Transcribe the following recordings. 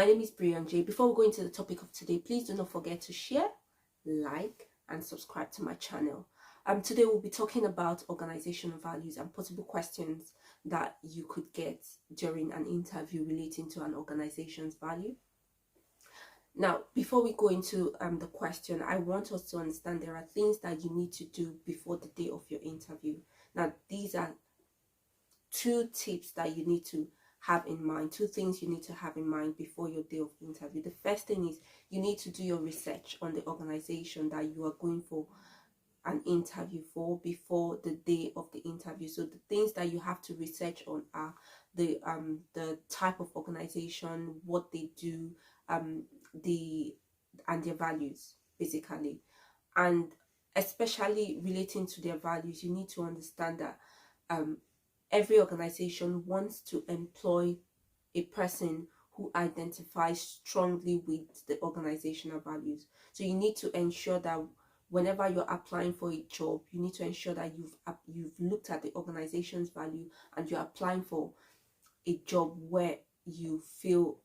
My name is Brian J. Before we go into the topic of today, please do not forget to share, like, and subscribe to my channel. Today we'll be talking about organizational values and possible questions that you could get during an interview relating to an organization's value. Now, before we go into the question, I want us to understand there are things that you need to do before the day of your interview. Now, these are two tips that you need to have in mind, two things you need to have in mind before your day of interview. The first thing is you need to do your research on the organization that you are going for an interview for before the day of the interview. So the things that you have to research on are the type of organization, what they do, and their values, basically. And especially relating to their values, you need to understand that every organization wants to employ a person who identifies strongly with the organizational values. So you need to ensure that whenever you're applying for a job, you need to ensure that you've looked at the organization's value and you're applying for a job where you feel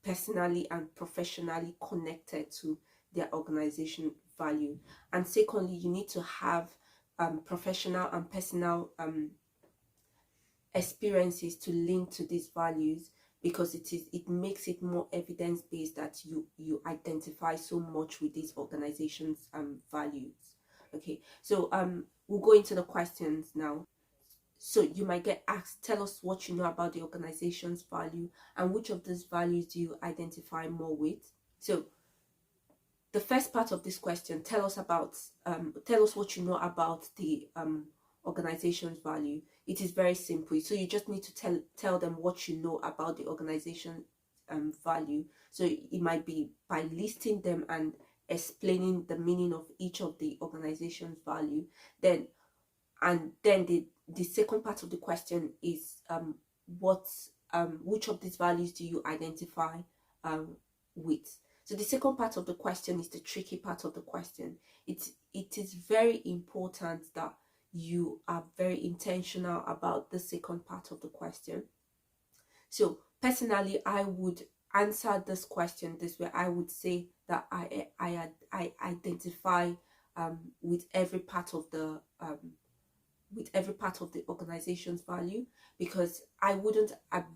personally and professionally connected to their organization value. And secondly, you need to have professional and personal experiences to link to these values, because it makes it more evidence-based that you identify so much with these organizations values. Okay, so we'll go into the questions now. So you might get asked, tell us what you know about the organization's value and which of these values do you identify more with. So the first part of this question, tell us what you know about the organization's value. It is very simple. So you just need to tell them what you know about the organization value. So it might be by listing them and explaining the meaning of each of the organization's value. Then the second part of the question is which of these values do you identify with. So the second part of the question is the tricky part of the question. It is very important that you are very intentional about the second part of the question. So personally, I would answer this question this way. I would say that I identify with every part of the organization's value, because I wouldn't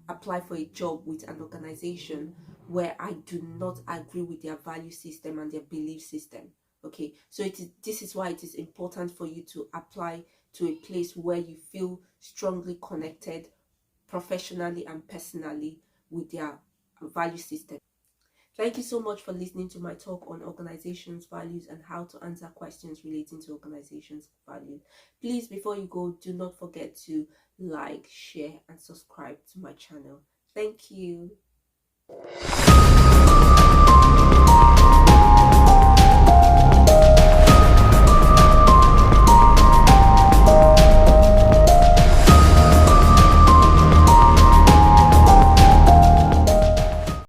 apply for a job with an organization where I do not agree with their value system and their belief system. Okay, so this is why it is important for you to apply to a place where you feel strongly connected professionally and personally with their value system. Thank you so much for listening to my talk on organizations' values and how to answer questions relating to organizations' values. Please, before you go, do not forget to like, share, and subscribe to my channel. Thank you.